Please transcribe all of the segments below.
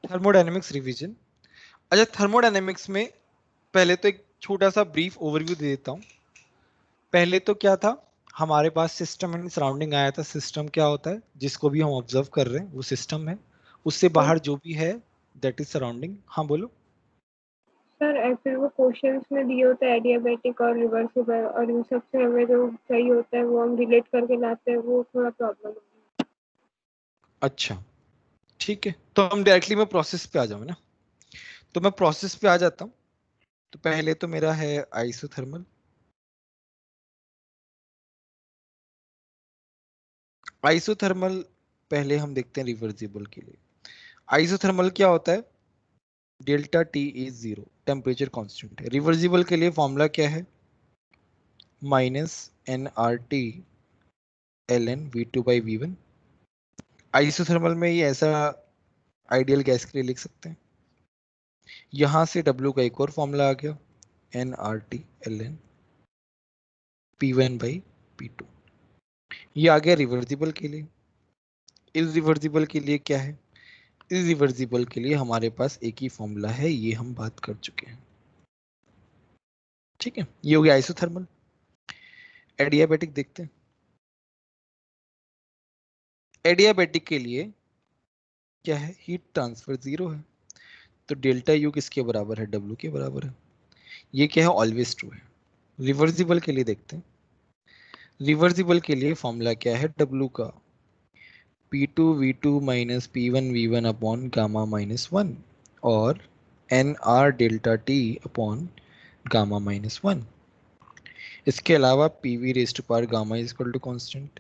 Thermodynamics revision. अच्छा, thermodynamics में पहले तो एक छोटा सा ब्रीफ ओवरव्यू दे देता हूँ। पहले तो क्या था, हमारे पास सिस्टम एंड सराउंडिंग आया था। सिस्टम क्या होता है, जिसको भी हम ऑब्जर्व कर रहे हैं वो सिस्टम है। उससे सर बाहर जो भी है दैट इज सराउंडिंग। हाँ बोलो। सर फिर वो क्वेश्चंस में दिए होते हैं एडियाबैटिक और रिवर्सिबल, और इन सब से हमें जो चाहिए होता है वो हम रिलेट करके लाते हैं, वो थोड़ा प्रॉब्लम होता है। अच्छा ठीक है, तो हम डायरेक्टली मैं प्रोसेस पे आ जाऊँ ना, तो मैं प्रोसेस पे आ जाता हूँ। तो पहले तो मेरा है आइसोथर्मल। आइसोथर्मल पहले हम देखते हैं रिवर्सिबल के लिए। आइसोथर्मल क्या होता है, delta T is zero, temperature constant है। रिवर्सिबल के लिए फॉर्मूला क्या है, minus N R T L N V two by V one. Isothermal में ये ऐसा आइडियल गैस के लिए लिख सकते हैं। यहां से W का एक और फॉर्मूला आ गया, N R T L N P one by P two. ये आ गया रिवर्सिबल के लिए। इरिवर्सिबल के लिए क्या है, इरिवर्सिबल के लिए हमारे पास एक ही फॉर्मूला है, ये हम बात कर चुके हैं। ठीक है, ये हो गया आइसोथर्मल। एडियाबैटिक देखते हैं। एडियाबैटिक के लिए क्या है, हीट ट्रांसफर जीरो है, तो डेल्टा यू किसके बराबर है, डब्ल्यू के बराबर है। ये क्या है, ऑलवेज ट्रू है। रिवर्सिबल के लिए देखते हैं। रिवर्सिबल के लिए फॉर्मूला क्या है डब्ल्यू का, P two V two minus P one V one upon gamma minus one, और N R delta T upon gamma minus one. इसके अलावा P V raise to power gamma is equal to constant,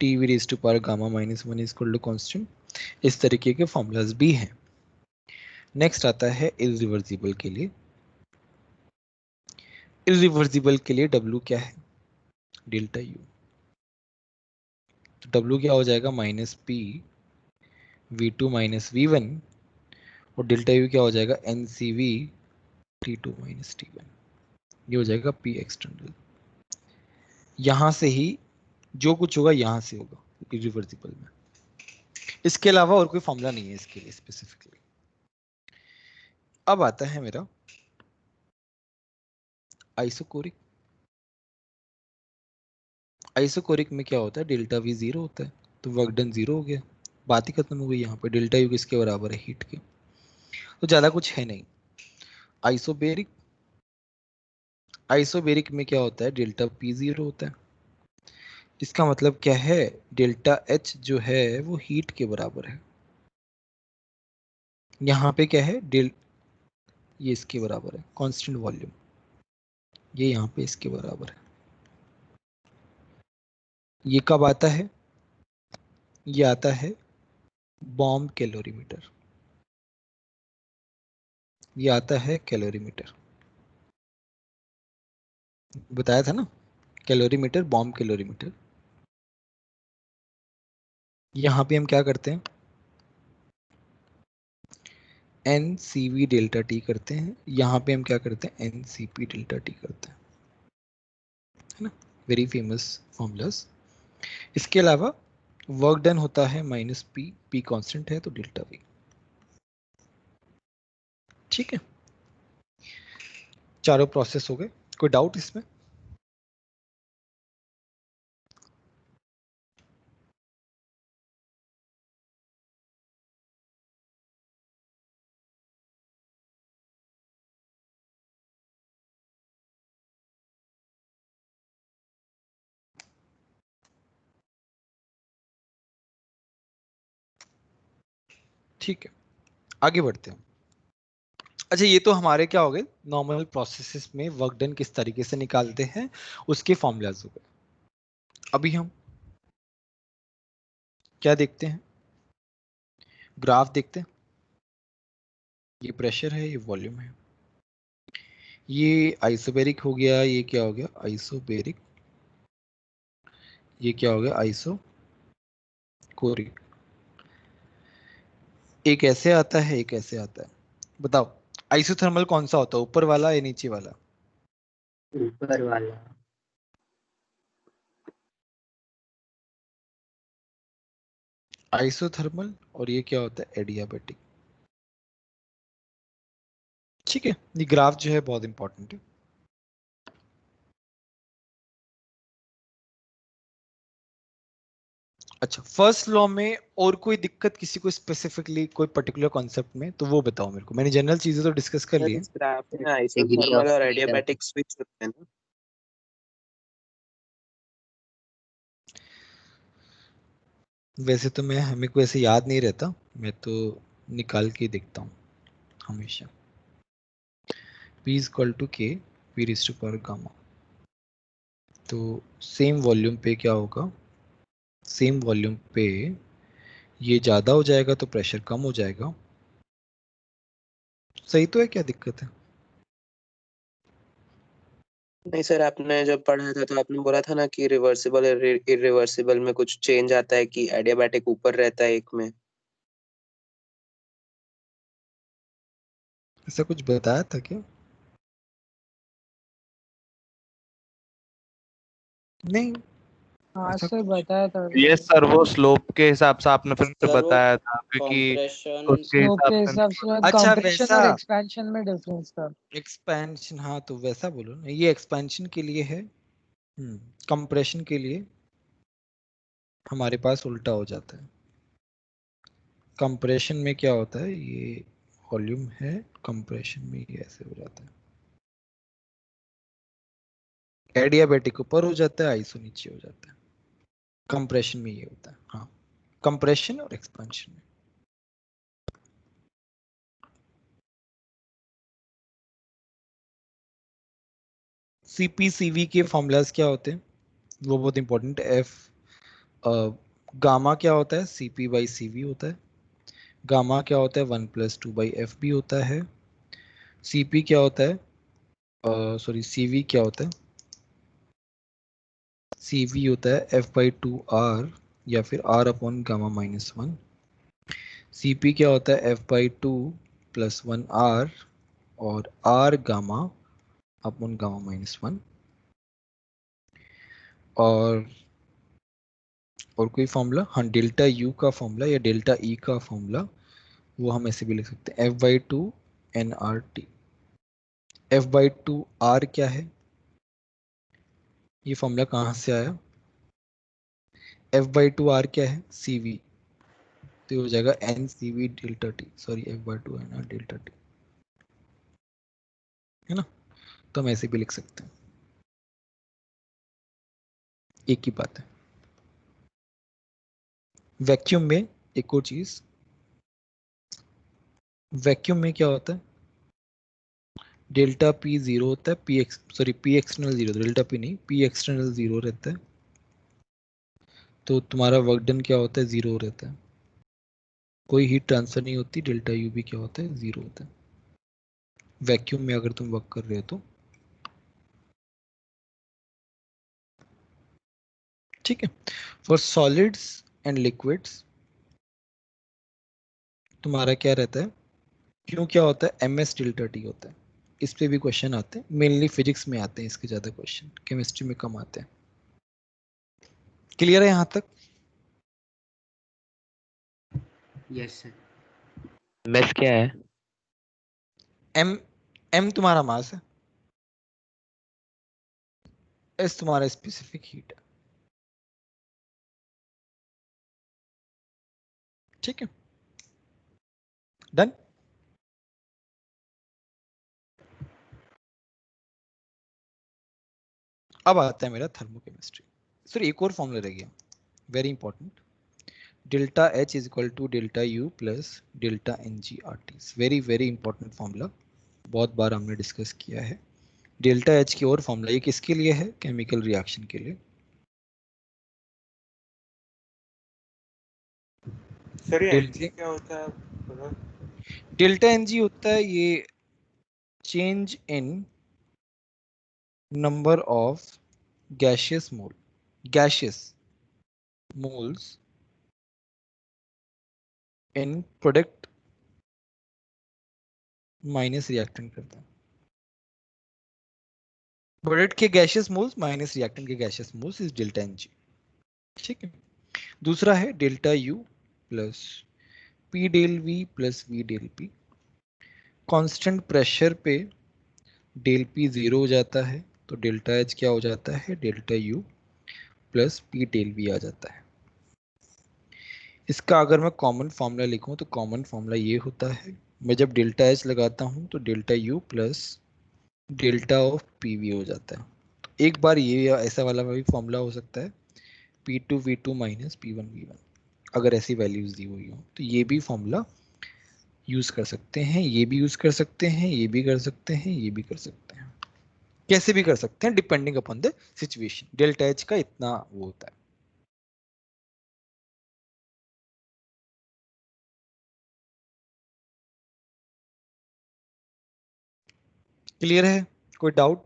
T V raise to power gamma minus one is equal to constant. इस तरीके के formulas भी हैं। Next आता है irreversible के लिए। इरिवर्सिबल के लिए W क्या है, डेल्टा यू। तो W क्या हो जाएगा, minus P V two minus V one, और डेल्टा यू क्या हो जाएगा, N C V T two minus T one. ये हो जाएगा P एक्सटर्नल। यहां से ही जो कुछ होगा यहां से होगा इरिवर्सिबल में। इसके अलावा और कोई फॉर्मूला नहीं है इसके लिए स्पेसिफिकली। अब आता है मेरा आइसोकोरिक। आइसोकोरिक में क्या होता है, डेल्टा वी जीरो होता है, तो वर्क डन जीरो हो गया, बात ही खत्म हो गई। यहाँ पे डेल्टा यू किसके बराबर है, हीट के। तो ज्यादा कुछ है नहीं। आइसोबेरिक, आइसोबेरिक में क्या होता है, डेल्टा पी जीरो होता है। इसका मतलब क्या है, डेल्टा एच जो है वो हीट के बराबर है। यहाँ पे क्या है, ये इसके बराबर है कांस्टेंट वॉल्यूम, ये यहाँ पे इसके बराबर है। ये कब आता है, ये आता है बॉम्ब कैलोरीमीटर, ये आता है कैलोरीमीटर। बताया था ना, कैलोरीमीटर, बॉम्ब कैलोरीमीटर। यहाँ पे हम क्या करते हैं, N C V delta T करते हैं। यहाँ पे हम क्या करते हैं, N C P delta T करते हैं, है ना। Very famous formulas. इसके अलावा वर्क डन होता है माइनस पी, पी कॉन्स्टेंट है तो डेल्टा वी। ठीक है, चारों प्रोसेस हो गए। कोई डाउट इसमें? ठीक है, आगे बढ़ते हैं। अच्छा, ये तो हमारे क्या हो गए, नॉर्मल प्रोसेसेस में वर्क डन किस तरीके से निकालते हैं उसके फॉर्मूलाज हो गए। अभी हम क्या देखते हैं, ग्राफ देखते हैं। ये प्रेशर है, ये वॉल्यूम है। ये आइसोबेरिक हो गया, ये क्या हो गया, आइसोबेरिक। ये क्या हो गया, आइसोकोरिक। एक ऐसे आता है, एक ऐसे आता है। बताओ आइसोथर्मल कौन सा होता है, ऊपर वाला या नीचे वाला? ऊपर वाला। आइसोथर्मल। और ये क्या होता है, एडियाबैटिक। ठीक है, ये ग्राफ जो है बहुत इंपॉर्टेंट है। अच्छा, फर्स्ट लॉ में और कोई दिक्कत किसी को स्पेसिफिकली कोई पर्टिकुलर कॉन्सेप्ट में, तो वो बताओ मेरे को। मैंने जनरल चीजें तो डिस्कस कर ली है। इस ग्राफ में डिग्री आइसोथर्मल ऑफ और फ्रीडम। एडियाबैटिक स्विच होते हैं ना। वैसे तो मैं, हमें को ऐसे याद नहीं रहता, मैं तो निकाल के देखता हूँ हमेशा। P is equal to K P raise to power gamma. तो सेम वॉल्यूम पे क्या होगा, सेम वॉल्यूम पे ये ज़्यादा हो जाएगा तो प्रेशर कम हो जाएगा। सही तो है, क्या दिक्कत है? नहीं सर, आपने जब पढ़ा था तो आपने बोला था ना कि रिवर्सिबल और इरिवर्सिबल में कुछ चेंज आता है, कि एडियाबैटिक ऊपर रहता है एक में। ऐसा कुछ बताया था क्या? नहीं, हाँ ऐसा सर कुछ बताया था। ये सर वो स्लोप के हिसाब से आपने फिर सर वो बताया था, क्योंकि कंप्रेशन उसके स्लोप के हिसाब से हिसाब से अच्छा कंप्रेशन वैसा, और एक्सपेंशन में डिफरेंस था। एक्सपेंशन, हाँ तो वैसा बोलो ना, ये एक्सपेंशन के लिए है, कंप्रेशन के लिए हमारे पास उल्टा हो जाता है। कंप्रेशन में क्या होता है, ये वॉल्यूम है, कंप्रेशन में ये ऐसे हो जाता है। एडियाबैटिक ऊपर हो जाता है, आइसो नीचे हो जाता है। कंप्रेशन में ये होता है, हाँ, कंप्रेशन और एक्सपेंशन में। सीपी सीवी के फॉर्मूलाज क्या होते हैं, वो बहुत इंपॉर्टेंट है। गामा क्या होता है, सीपी बाई सीवी होता है। गामा क्या होता है, 1+2/f भी होता है। सीपी क्या होता है, सॉरी सीवी क्या होता है, सीवी होता है f/2r या फिर r अपॉन गामा -1। सीपी क्या होता है, f/2 + 1r और r गामा अपॉन गामा -1। और कोई फॉर्मूला, हाँ, डेल्टा यू का फॉर्मूला या डेल्टा ई का फॉर्मूला, वो हम ऐसे भी लिख सकते हैं, f/2 nRT। f/2r क्या है, ये फॉर्मूला कहाँ से आया, f/2r क्या है, cv, तो ये हो जाएगा n/cv delta t, sorry f/2 nr delta t, है ना। तो हम ऐसे भी लिख सकते हैं, एक ही बात है। वैक्यूम में एक और चीज, वैक्यूम में क्या होता है, डेल्टा पी जीरो होता है, P external zero, delta P नहीं, पी एक्सटर्नल जीरो रहता है। तो तुम्हारा वर्क डन क्या होता है, जीरो रहता है, कोई हीट ट्रांसफर नहीं होती। डेल्टा यू भी क्या होता है, जीरो होता है वैक्यूम में, अगर तुम वर्क कर रहे हो तो। ठीक है। फॉर सॉलिड्स एंड लिक्विड्स तुम्हारा क्या रहता है, क्यों क्या होता है, ms डेल्टा टी होता है। इस पे भी क्वेश्चन आते हैं, मेनली फिजिक्स में आते हैं इसके ज्यादा क्वेश्चन, केमिस्ट्री में कम आते हैं। क्लियर है यहाँ तक? Yes sir. मेस क्या है? m तुम्हारा मास है, s तुम्हारा स्पेसिफिक हीट है। ठीक है, डन। अब आता है मेरा थर्मोकेमिस्ट्री। सर एक और फॉर्मूला रह गया, very important, delta H is equal to delta U plus delta NG/RT। Very very important formula, बहुत बार हमने डिस्कस किया है। डेल्टा H की और फॉर्मूला, ये किसके लिए है, केमिकल रिएक्शन के लिए। सर ये डेल्टा NG क्या होता है? डेल्टा NG होता है ये change in number of gaseous mole, gaseous moles in product minus reactant करता है। प्रोडक्ट के गैशियस मोल्स माइनस रिएक्टेंट के gaseous moles is delta NG। ठीक है। दूसरा है delta U plus P del V plus V del P। Constant pressure पे del P 0 हो जाता है, तो डेल्टा एच क्या हो जाता है, delta U plus P del V आ जाता है। इसका अगर मैं कॉमन फॉर्मूला लिखूं तो कॉमन फॉर्मूला ये होता है, मैं जब डेल्टा एच लगाता हूं तो delta U plus delta of P V हो जाता है। तो एक बार ये या ऐसा वाला भी फॉर्मूला हो सकता है, P two V two minus P one V one, अगर ऐसी वैल्यूज दी हुई हो तो ये भी फॉर्मूला यूज कर सकते हैं, ये भी यूज कर सकते हैं, ये भी कर सकते हैं, ये भी कर सकते हैं, कैसे भी कर सकते हैं depending upon the situation. Delta H का इतना वो होता है। क्लियर है, कोई डाउट?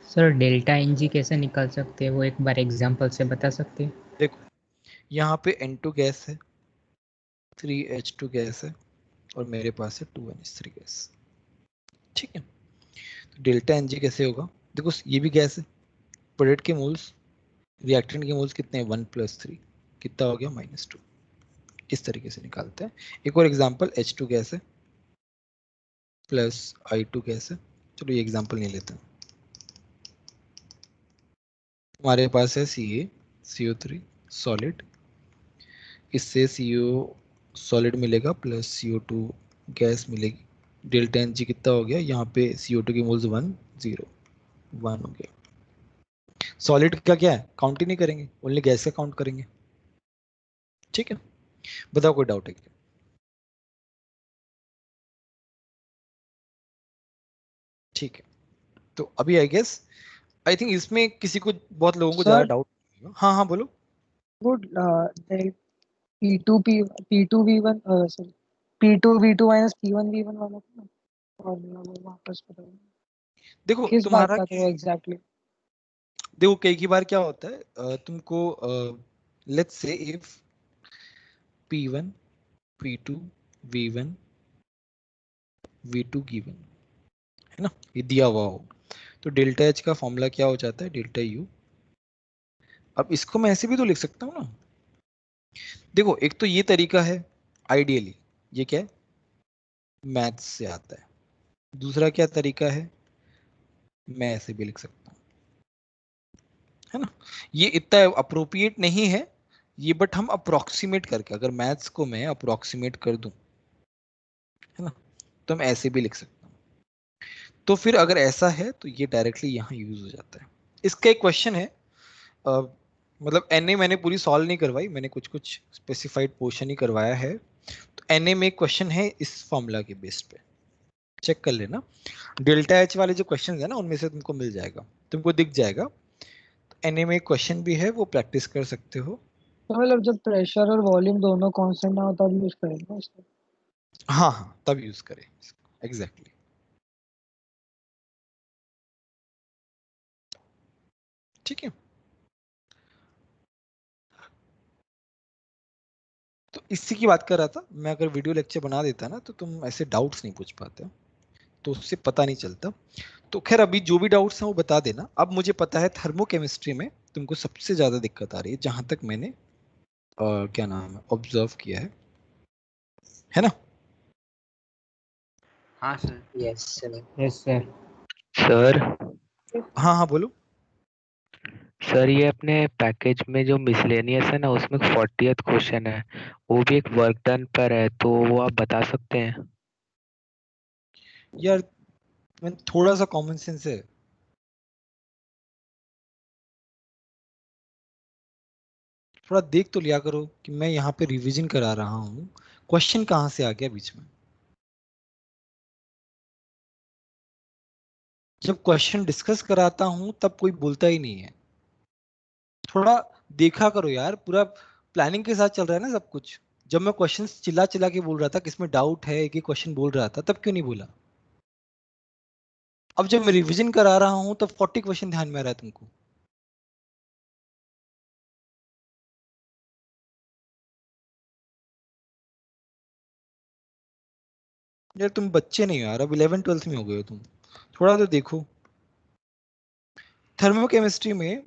सर डेल्टा एनजी कैसे निकाल सकते हैं, वो एक बार एग्जांपल से बता सकते हैं? देखो यहाँ पे N2 गैस है, 3H2 गैस है, और मेरे पास है 2NH3 गैस। ठीक है, तो डेल्टा एनजी कैसे होगा? देखो ये भी गैस है, प्रोडक्ट के मोल्स, रिएक्टेंट के मोल्स कितने हैं, 1 + 3, कितना हो गया, -2। इस तरीके से निकालते हैं। एक और एग्जांपल, H2 गैस है प्लस I2 गैस है। चलो ये एग्जांपल नहीं लेते हैं। हमारे पास है CaCO3 सॉलिड, इससे CO सॉलिड मिलेगा प्लस CO2 गैस मिलेगी। डेल्टा एनजी कितना हो गया, यहाँ पे CO2 की मोल्स 1 0 1 हो गया। सॉलिड का क्या है, काउंट ही नहीं करेंगे, ओनली गैस का काउंट करेंगे। ठीक है, बताओ कोई डाउट है क्या? ठीक है, तो अभी आई थिंक इसमें किसी को, बहुत लोगों को ज्यादा सर डाउट। हाँ हाँ बोलो। वो P2V1 sorry P2V2 minus P1V1 वाला था ना, और वो वापस बताओ देखो किस बात तुम्हारा का था वो एग्जैक्टली? देखो कई बार क्या होता है, तुमको let's say if P1 P2 V1 V2 given है ना, ये दिया हुआ हो, तो डेल्टा एच का फॉर्मूला क्या हो जाता है, डेल्टा यू। अब इसको मैं ऐसे भी तो लिख सकता हूँ ना। देखो एक तो ये तरीका है आइडियली, ये क्या है, मैथ्स से आता है। दूसरा क्या तरीका है, मैं ऐसे भी लिख सकता हूँ, है ना। ये इतना अप्रोप्रिएट नहीं है ये, बट हम अप्रोक्सीमेट करके, अगर मैथ्स को मैं अप्रोक्सीमेट कर दूं, है ना, तो हम ऐसे भी लिख सकते हैं। तो फिर अगर ऐसा है तो ये डायरेक्टली यहाँ यूज हो जाता है। इसका एक क्वेश्चन है, अ, मतलब एनए मैंने पूरी सॉल्व नहीं करवाई, मैंने कुछ कुछ स्पेसिफाइड पोर्शन ही करवाया है। तो एनए में एक क्वेश्चन है इस फॉर्मूला के बेस पे, चेक कर लेना। डेल्टा एच वाले जो क्वेश्चन है ना, उनमें से तुमको मिल जाएगा, तुमको दिख जाएगा। एनए में एक क्वेश्चन भी है, वो प्रैक्टिस कर सकते हो। तो मतलब जब प्रेशर और वॉल्यूम दोनों कांस्टेंट ना हो तब यूज करेंगे ना इसको? हाँ हाँ तब यूज करें, एग्जैक्टली। ठीक है, तो इसी की बात कर रहा था मैं, अगर वीडियो लेक्चर बना देता ना तो तुम ऐसे डाउट्स नहीं पूछ पाते, तो उससे पता नहीं चलता। तो खैर अभी जो भी डाउट्स हैं वो बता देना। अब मुझे पता है थर्मोकेमिस्ट्री में तुमको सबसे ज्यादा दिक्कत आ रही है, जहां तक मैंने क्या नाम है ऑब्जर्व किया है ना। हाँ sir. Yes sir. Yes sir. Sir हाँ हाँ बोलो। सर ये अपने पैकेज में जो मिसलेनियस है ना, उसमें 40th क्वेश्चन है, वो भी एक वर्क डन पर है, तो वो आप बता सकते हैं? यार मैं थोड़ा सा कॉमन सेंस है, थोड़ा देख तो लिया करो कि मैं यहाँ पे रिवीजन करा रहा हूँ, क्वेश्चन कहाँ से आ गया बीच में। जब क्वेश्चन डिस्कस कराता हूँ तब कोई बोलता ही नहीं है। थोड़ा देखा करो यार, पूरा प्लानिंग के साथ चल रहा है ना सब कुछ। जब मैं क्वेश्चन चिल्ला चिल्ला के बोल रहा था किसमें डाउट है, एक ही क्वेश्चन बोल रहा था, तब क्यों नहीं बोला? अब जब मैं रिवीजन करा रहा हूँ तब 40 क्वेश्चन ध्यान में आ रहा है तुमको। यार तुम बच्चे नहीं हो यार, अब 11th 12th में हो गए हो तुम, थोड़ा तो देखो। थर्मोकेमिस्ट्री में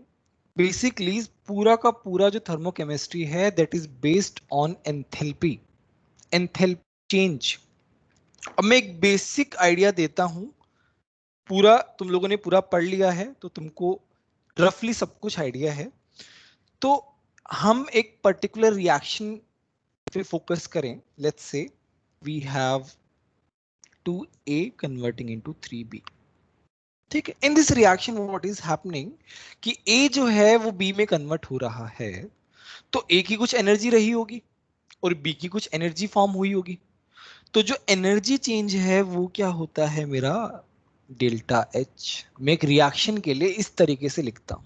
बेसिकली पूरा का पूरा जो थर्मोकेमिस्ट्री है that is based on enthalpy, enthalpy change. अब मैं एक बेसिक आइडिया देता हूं, पूरा तुम लोगों ने पूरा पढ़ लिया है तो तुमको रफली सब कुछ आइडिया है। तो हम एक पर्टिकुलर रिएक्शन पे फोकस करें। Let's say we have 2A converting into 3B। ठीक है, in this reaction what is happening कि A जो है वो B में कन्वर्ट हो रहा है, तो A की कुछ एनर्जी रही होगी और B की कुछ एनर्जी फॉर्म हुई होगी। तो जो एनर्जी चेंज है वो क्या होता है मेरा डेल्टा एच। मैं एक रिएक्शन के लिए इस तरीके से लिखता हूं,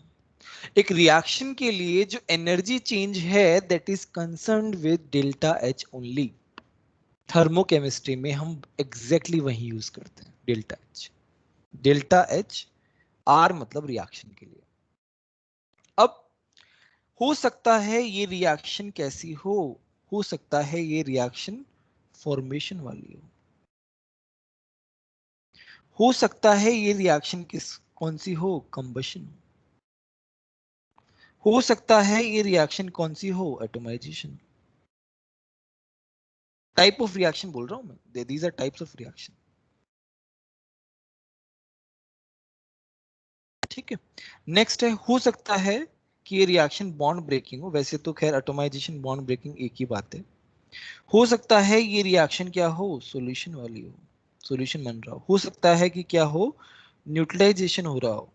एक रिएक्शन के लिए जो एनर्जी चेंज है that is concerned with delta H only. Thermochemistry में हम एग्जैक्टली वही यूज करते हैं, delta H. Delta H are मतलब रिएक्शन के लिए। अब हो सकता है ये रिएक्शन कैसी हो सकता है ये रिएक्शन फॉर्मेशन वाली हो सकता है ये रिएक्शन कौन सी हो, कंबशन। हो सकता है ये रिएक्शन कौन सी हो, एटोमाइजेशन। टाइप ऑफ रिएक्शन बोल रहा हूं मैं, these are types of reaction. ठीक है, नेक्स्ट है, हो सकता है कि ये रिएक्शन बॉन्ड ब्रेकिंग हो। वैसे तो खैर एटोमाइजेशन बॉन्ड ब्रेकिंग एक ही बात है। हो सकता है ये रिएक्शन क्या हो, सॉल्यूशन वाली हो, सॉल्यूशन बन रहा हो सकता है कि क्या हो, न्यूट्रलाइजेशन हो रहा हो।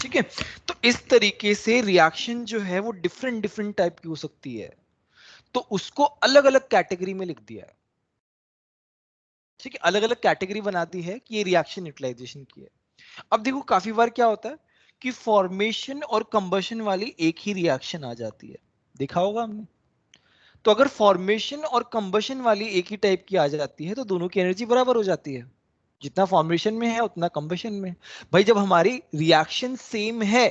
ठीक है, तो इस तरीके से रिएक्शन जो है वो डिफरेंट डिफरेंट टाइप की हो सकती है, तो उसको अलग अलग कैटेगरी में लिख दिया है। ठीक है, अलग अलग कैटेगरी बना दी है कि ये रिएक्शन न्यूट्रलाइजेशन की है। अब देखो काफी बार क्या होता है कि फॉर्मेशन और कंबशन वाली एक ही रिएक्शन आ जाती है, देखा होगा हमने। तो अगर फॉर्मेशन और कंबशन वाली एक ही टाइप की आ जाती है तो दोनों की एनर्जी बराबर हो जाती है, जितना फॉर्मेशन में है उतना कंबशन में। भाई जब हमारी रिएक्शन सेम है,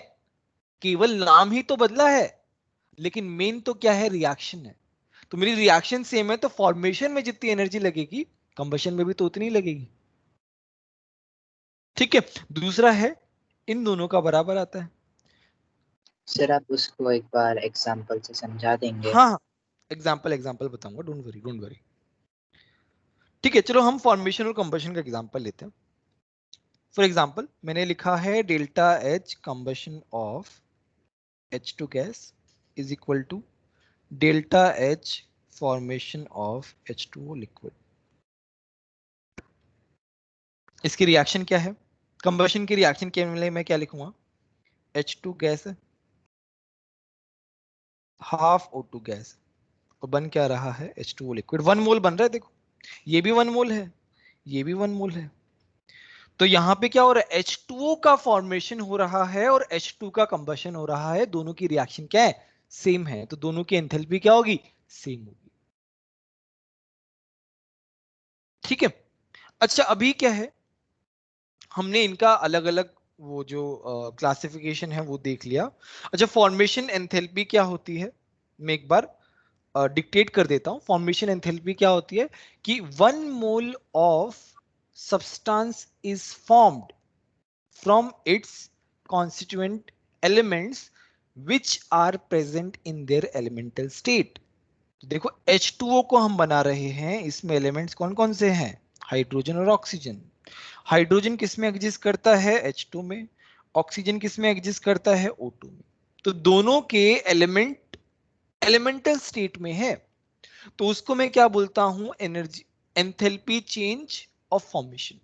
केवल नाम ही तो बदला है, लेकिन मेन तो क्या है, रिएक्शन है। तो मेरी रिएक्शन सेम है तो फॉर्मेशन में जितनी एनर्जी लगेगी कंबशन में भी तो उतनी लगेगी। ठीक है, दूसरा है इन दोनों का बराबर आता है। सर आप उसको एक बार एग्जांपल से समझा देंगे? हाँ, एग्जाम्पल बताऊंगा, डोंट वरी डोंट वरी। ठीक है, चलो हम फॉर्मेशन और कंबशन का एग्जांपल लेते हैं। फॉर एग्जांपल मैंने लिखा है delta H combustion of H2 gas is equal to delta H formation of H2O liquid. इसकी रिएक्शन क्या है, कंबशन की रिएक्शन के लिए मैं क्या लिखूंगा, H2 गैस है, हाफ O2 गैस, और बन क्या रहा है, H2O लिक्विड। 1 मोल बन रहा है, देखो ये भी 1 मोल है, ये भी 1 मोल है। तो यहां पे क्या हो रहा है, H2O का फॉर्मेशन हो रहा है और H2 का कंबशन हो रहा है। दोनों की रिएक्शन क्या है, सेम है, तो दोनों की एंथैल्पी क्या होगी, सेम होगी। ठीक है, अच्छा अभी क्या है, हमने इनका अलग अलग वो जो क्लासिफिकेशन है वो देख लिया। अच्छा फॉर्मेशन एंथैल्पी क्या होती है, मैं एक बार डिक्टेट कर देता हूं। फॉर्मेशन एंथैल्पी क्या होती है कि 1 mole of substance is formed from its constituent elements which are present in their elemental state। तो देखो H2O को हम बना रहे हैं, इसमें एलिमेंट्स कौन कौन से हैं, हाइड्रोजन और ऑक्सीजन। हाइड्रोजन किस में एग्जिस्ट करता है, H2 में। ऑक्सीजन किस में एग्जिस्ट करता है, O2 में। तो दोनों के एलिमेंट एलिमेंटल स्टेट में है, तो उसको मैं क्या बोलता हूं, energy enthalpy change of formation.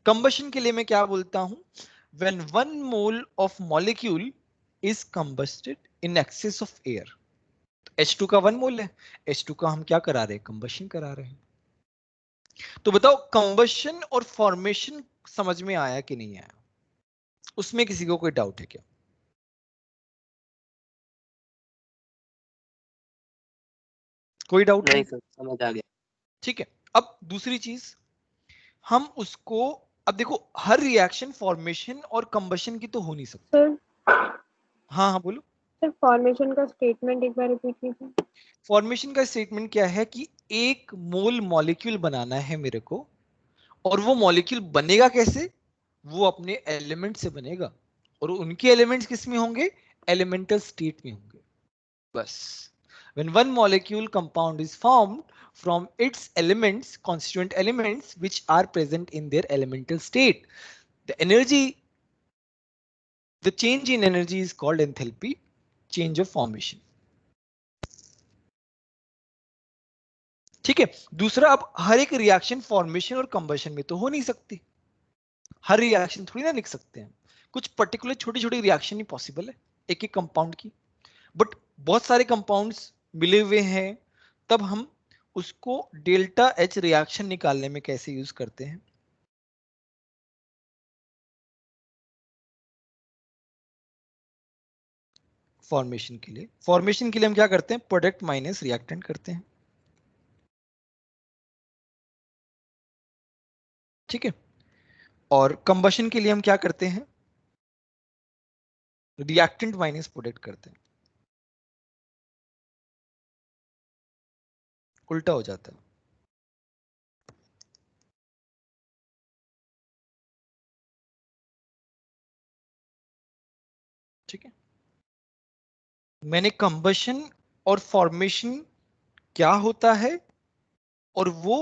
Combustion के लिए मैं क्या बोलता हूं, when 1 mole of molecule is combusted in excess of air। तो H2 का 1 मोल है, H2 का हम क्या करा रहे हैं, कंबशन करा रहे हैं। तो बताओ कंबशन और फॉर्मेशन समझ में आया कि नहीं आया, उसमें किसी को कोई डाउट है क्या, कोई डाउट नहीं सर, समझ आ गया। ठीक है, अब दूसरी चीज हम उसको, अब देखो हर रिएक्शन फॉर्मेशन और कंबशन की तो हो नहीं सकती। सर हाँ हाँ बोलो। सर फॉर्मेशन का स्टेटमेंट एक बार रिपीट कीजिए। फॉर्मेशन का स्टेटमेंट क्या है कि 1 मोल मॉलिक्यूल बनाना है मेरे को, और वो मॉलिक्यूल बनेगा कैसे, वो अपने एलिमेंट से बनेगा, और उनके एलिमेंट्स किस में होंगे, एलिमेंटल स्टेट में होंगे। बस When one molecule compound is formed from its elements, constituent elements, which are present in their elemental state, the change in energy is called enthalpy change of formation. ठीक है, दूसरा, अब हर एक रिएक्शन फॉर्मेशन और combustion में तो हो नहीं सकती, हर रिएक्शन थोड़ी ना लिख सकते हैं, कुछ पर्टिकुलर छोटी छोटी रिएक्शन ही पॉसिबल है एक एक कंपाउंड की, बट बहुत सारे कंपाउंड्स मिले हुए हैं, तब हम उसको डेल्टा एच रिएक्शन निकालने में कैसे यूज करते हैं? फॉर्मेशन के लिए हम क्या करते हैं? प्रोडक्ट माइनस रिएक्टेंट करते हैं, ठीक है। और कंबशन के लिए हम क्या करते हैं? रिएक्टेंट माइनस प्रोडक्ट करते हैं, उल्टा हो जाता है। ठीक है, मैंने कंबशन और फॉर्मेशन क्या होता है और वो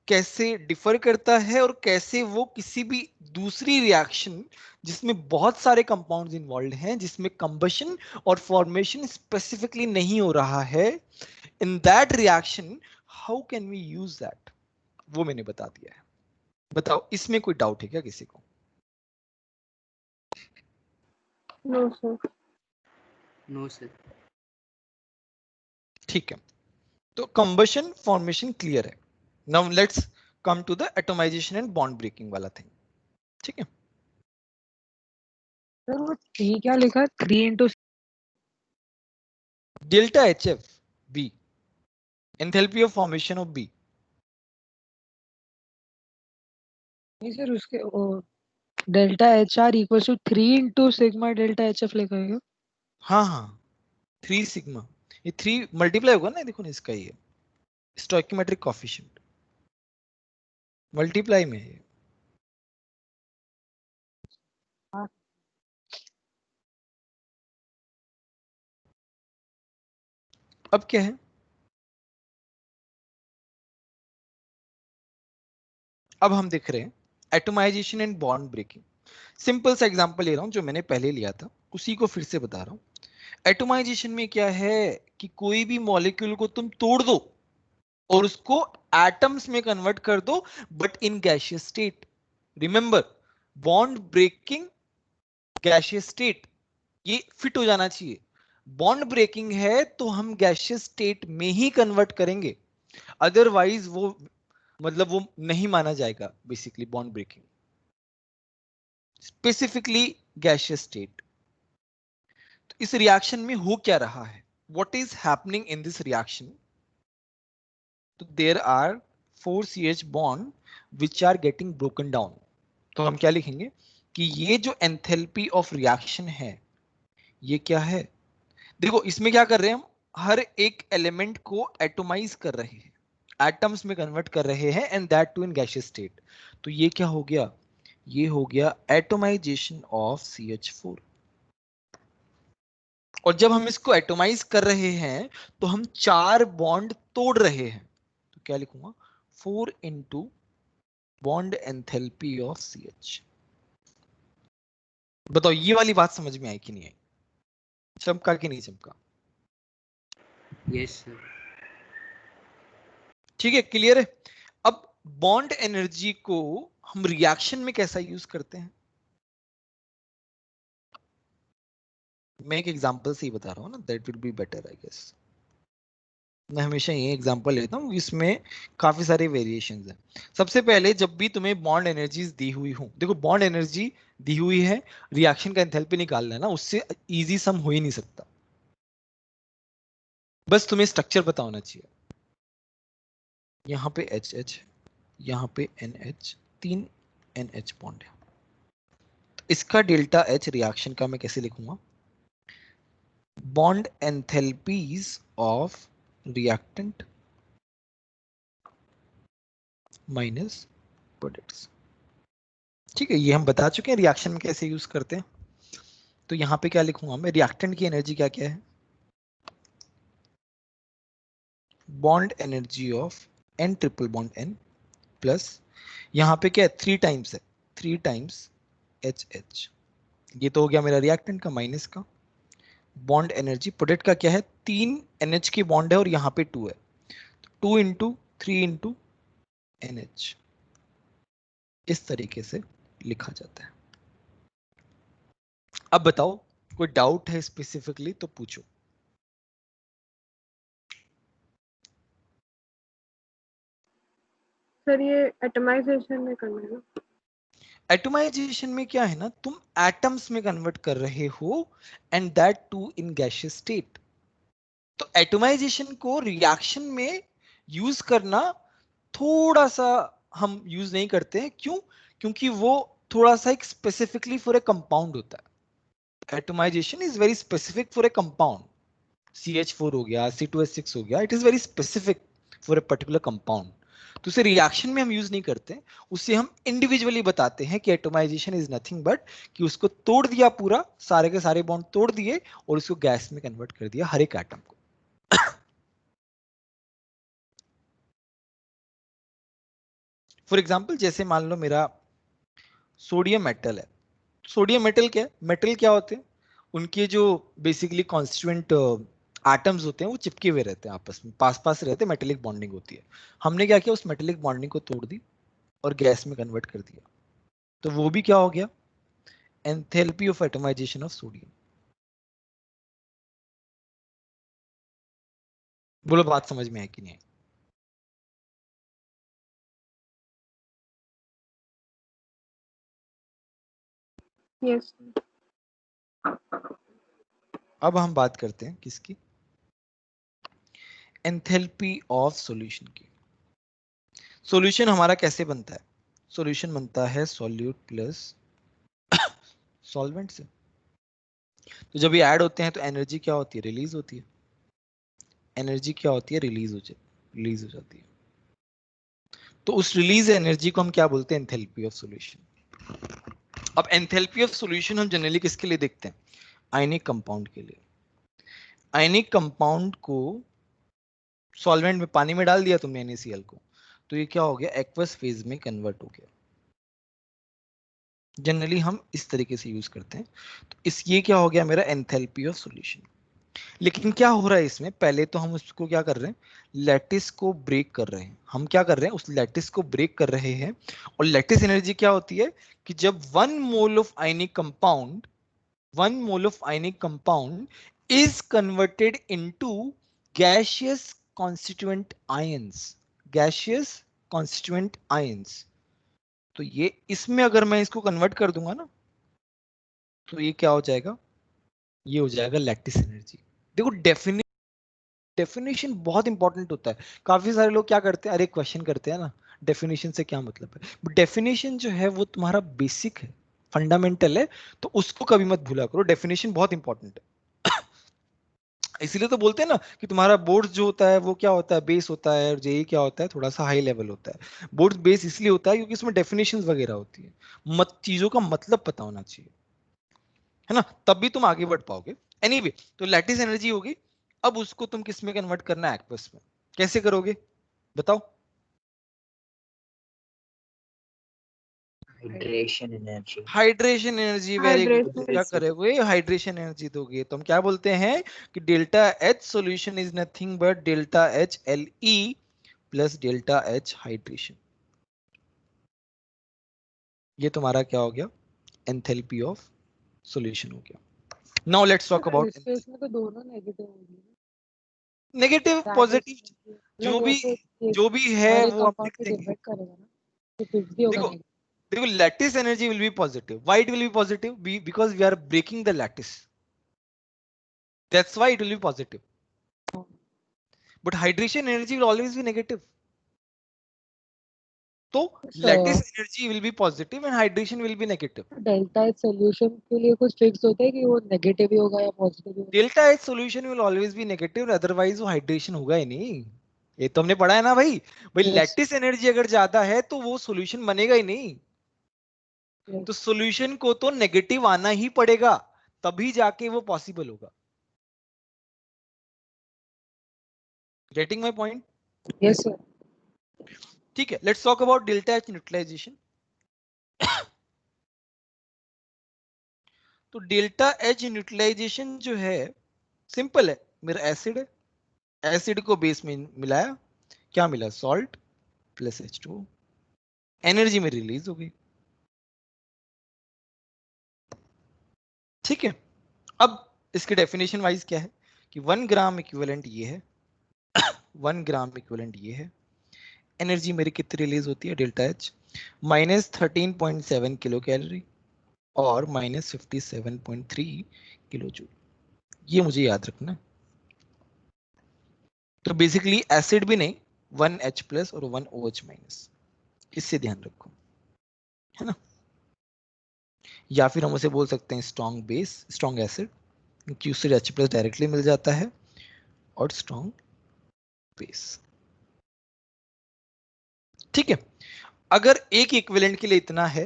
कैसे डिफर करता है और कैसे वो किसी भी दूसरी रिएक्शन जिसमें बहुत सारे कंपाउंड्स इन्वॉल्व हैं, जिसमें कंबशन और फॉर्मेशन स्पेसिफिकली नहीं हो रहा है, in that reaction how can we use that, वो मैंने बता दिया है। बताओ, इसमें कोई डाउट है क्या किसी को? No sir. No sir. ठीक है, तो कंबशन फॉर्मेशन क्लियर है। Now let's come to the atomisation and bond breaking वाला थिंग। ठीक है, सर वो 3 क्या लिखा है? 3 into delta H F B, enthalpy of formation of B. नहीं सर, उसके delta H are equals to 3 into sigma delta H F लिखा है। हाँ हाँ, 3 सिग्मा, ये 3 मल्टीप्लाई होगा ना, देखो ना इसका ये स्टोइकोमेट्रिक कोएफिशिएंट मल्टीप्लाई में है। अब क्या है? अब हम देख रहे हैं atomisation and bond breaking. Simple सा एग्जांपल ले रहा हूं जो मैंने पहले लिया था, उसी को फिर से बता रहा हूं। एटोमाइजेशन में क्या है कि कोई भी मॉलिक्यूल को तुम तोड़ दो और उसको एटम्स में कन्वर्ट कर दो, but in gaseous state. Remember, bond breaking gaseous state, ये फिट हो जाना चाहिए। बॉन्ड ब्रेकिंग है तो हम गैसियस स्टेट में ही कन्वर्ट करेंगे, अदरवाइज वो मतलब वो नहीं माना जाएगा basically bond breaking, specifically gaseous state. तो इस रिएक्शन में हो क्या रहा है? What is happening in this reaction? तो there are 4 CH bond which are getting broken down. तो हम क्या लिखेंगे कि ये जो एंथैल्पी ऑफ रिएक्शन है ये क्या है? देखो इसमें क्या कर रहे हैं हम, हर एक एलिमेंट को एटोमाइज कर रहे हैं, एटम्स में कन्वर्ट कर रहे हैं, and that too in gaseous state. तो ये क्या हो गया? ये हो गया एटोमाइजेशन ऑफ CH4। और जब हम इसको एटोमाइज कर रहे हैं तो हम 4 बॉन्ड तोड़ रहे हैं, तो क्या लिखूंगा? 4 into bond enthalpy of CH। बताओ ये वाली बात समझ में आई कि नहीं आई? चमका कि नहीं चमका? Yes sir. ठीक है, क्लियर है। अब बॉन्ड एनर्जी को हम रिएक्शन में कैसा यूज करते हैं? मैं एक एग्जांपल से ही बता रहा हूं ना, that will be better I guess. मैं हमेशा ये एग्जांपल लेता हूं, इसमें काफी सारे वेरिएशंस हैं। सबसे पहले जब भी तुम्हें बॉन्ड एनर्जीज दी हुई हो, देखो बॉन्ड एनर्जी दी हुई है, रिएक्शन का एंथैल्पी निकालना है ना, उससे इजी सम हो ही नहीं सकता, बस तुम्हें स्ट्रक्चर पता होना चाहिए। यहाँ पे HH, यहाँ पे NH, 3 NH बॉन्ड है। तो इसका डेल्टा H रिएक्शन का मैं कैसे लिखूंगा? Bond enthalpies of reactant minus products. ठीक है, ये हम बता चुके हैं रिएक्शन में कैसे यूज करते हैं। तो यहाँ पे क्या लिखूंगा मैं? रिएक्टेंट की एनर्जी क्या क्या है? Bond energy of n triple bond n plus यहाँ पे क्या है 3 टाइम्स है 3 टाइम्स HH। ये तो हो गया मेरा रिएक्टेंट का माइनस का। बॉन्ड एनर्जी प्रोडक्ट का क्या है 3 NH की बॉन्ड है और यहाँ पे 2 है 2 इंटू 3 इंटू NH इस तरीके से लिखा जाता है। अब बताओ कोई डाउट है स्पेसिफिकली तो पूछो। सर ये एटमाइजेशन में करना है ना? एटमाइजेशन में क्या है ना तुम एटम्स में कन्वर्ट कर रहे हो and that too in gaseous state. तो एटमाइजेशन को रिएक्शन में यूज करना थोड़ा सा हम यूज नहीं करते हैं। क्यों? क्योंकि वो थोड़ा सा एक स्पेसिफिकली फॉर ए कंपाउंड होता है। Atomisation is very specific for a compound. CH4 हो गया C2H6 हो गया it is very specific for a particular compound. तो उसे रिएक्शन में हम यूज नहीं करते, उसे हम इंडिविजुअली बताते हैं कि एटमाइजेशन इज नथिंग बट कि उसको तोड़ दिया पूरा सारे के सारे बॉन्ड तोड़ दिए और उसको गैस में कन्वर्ट कर दिया हर एक एटम को। फॉर एग्जाम्पल जैसे मान लो मेरा सोडियम मेटल है। सोडियम मेटल क्या है? मेटल क्या होते हैं? उनके जो बेसिकली कॉन्स्टिट्यूएंट एटम्स होते हैं वो चिपके हुए रहते हैं आपस में, पास पास रहते हैं, मेटेलिक बॉन्डिंग होती है। हमने क्या किया उस मेटेलिक बॉन्डिंग को तोड़ दी और गैस में कन्वर्ट कर दिया। तो वो भी क्या हो गया? Enthalpy of atomisation of sodium. बोलो बात समझ में है कि नहीं? यस। अब हम बात करते हैं किसकी? एंथैल्पी ऑफ सॉल्यूशन की। सॉल्यूशन हमारा कैसे बनता है? सॉल्यूशन बनता है सॉल्यूट प्लस सॉल्वेंट से। तो जब ये ऐड होते हैं तो एनर्जी क्या होती है? रिलीज होती है। एनर्जी क्या होती है? रिलीज हो जाती है। तो उस रिलीज एनर्जी को हम क्या बोलते हैं? Enthalpy of solution. अब एंथैल्पी ऑफ सॉल्यूशन हम जनरली किसके लिए देखते हैं? आयनिक कंपाउंड के लिए। आयनिक कंपाउंड को सॉल्वेंट में, पानी में डाल दिया तुमने NaCl को, तो ये क्या हो गया? एक्वस फेज में कन्वर्ट हो गया। जनरली हम इस तरीके से यूज करते हैं। तो इस ये क्या हो गया मेरा? Enthalpy of solution. लेकिन क्या हो रहा है इसमें? पहले तो हम उसको क्या कर रहे हैं? लैटिस को ब्रेक कर रहे हैं। हम क्या कर रहे हैं? उस लैटिस को ब्रेक कर रहे हैं। और लैटिस एनर्जी क्या होती है कि जब 1 mole of ionic compound 1 mole of ionic compound is converted into gaseous constituent ions. Gaseous constituent ions. तो ये इसमें अगर मैं इसको कन्वर्ट कर दूंगा ना तो ये क्या हो जाएगा? ये हो जाएगा लैटिस एनर्जी। देखो डेफिनेशन बहुत इंपॉर्टेंट होता है। काफी सारे लोग क्या करते हैं, अरे क्वेश्चन करते हैं ना डेफिनेशन से क्या मतलब है। डेफिनेशन जो है वो तुम्हारा बेसिक है, फंडामेंटल है, तो उसको कभी मत भूला करो। डेफिनेशन बहुत इंपॉर्टेंट है। इसीलिए तो बोलते हैं ना कि तुम्हारा बोर्ड जो होता है वो क्या होता है? बेस होता है। और जेई क्या होता है? थोड़ा सा हाई लेवल होता है। बोर्ड बेस इसलिए होता है क्योंकि इसमें डेफिनेशंस वगैरह होती है, चीजों का मतलब पता होना चाहिए, है ना, तब भी तुम आगे बढ़ पाओगे। एनीवे, तो लैटिस एनर्जी होगी। अब उसको तुम किस में कन्वर्ट करना है? एक्वस में। कैसे करोगे बताओ? Hydration energy. Hydration energy, very good. Hydration. क्या करोगे? हाइड्रेशन एनर्जी दोगे। तो हम क्या बोलते हैं कि delta H solution is nothing but delta H Le plus delta H hydration. ये तुम्हारा क्या हो गया? एंथैल्पी ऑफ सॉल्यूशन हो गया। Now let's talk sir about इस केस में तो दोनों नेगेटिव होगी ना। Negative positive. जो मतलब भी वैसे ये जो भी है हर एक वो हम कंपाउंड लिख पे देंगे। डिपेंड करेगा ना, तो कुछ भी होगा देखो नेगेटिव। देखो lattice energy will be positive. Why it will be positive? Because we are breaking the lattice, that's why it will be positive. But hydration energy will always be negative. तो lattice energy will be positive and hydration will be negative. Delta H solution के लिए कुछ fix होता है कि वो negative ही होगा या पॉजिटिव ही होगा? Delta H solution will always be negative, otherwise वो हाइड्रेशन होगा ही नहीं। ये तो हमने पढ़ा है ना भाई। भाई Yes, लैटिस एनर्जी अगर ज्यादा है तो वो सॉल्यूशन बनेगा ही नहीं। yes. तो सॉल्यूशन को तो नेगेटिव आना ही पड़ेगा, तभी जाके वो पॉसिबल होगा। Getting my point? Yes sir. ठीक है, let's talk about delta H neutralisation. तो डेल्टा एच न्यूट्रलाइजेशन जो है सिंपल है, मेरा एसिड है, एसिड को बेस में मिलाया, क्या मिला? सॉल्ट प्लस H2O, एनर्जी में रिलीज हो गई। ठीक है, अब इसके डेफिनेशन वाइज क्या है कि 1 ग्राम इक्विवेलेंट ये है, 1 ग्राम इक्विवेलेंट ये है, एनर्जी मेरी कितनी रिलीज होती है? डेल्टा एच -13.7 किलो कैलोरी और -57.3 किलो जूल। ये मुझे याद रखना। तो बेसिकली एसिड भी नहीं, 1H+ और 1OH-, इससे ध्यान रखो, है ना। या फिर हम उसे बोल सकते हैं स्ट्रॉन्ग बेस, स्ट्रॉन्ग एसिड, क्योंकि उससे H+ डायरेक्टली मिल जाता है, और स्ट्रॉन्ग बेस। ठीक है, अगर एक इक्विवेलेंट के लिए इतना है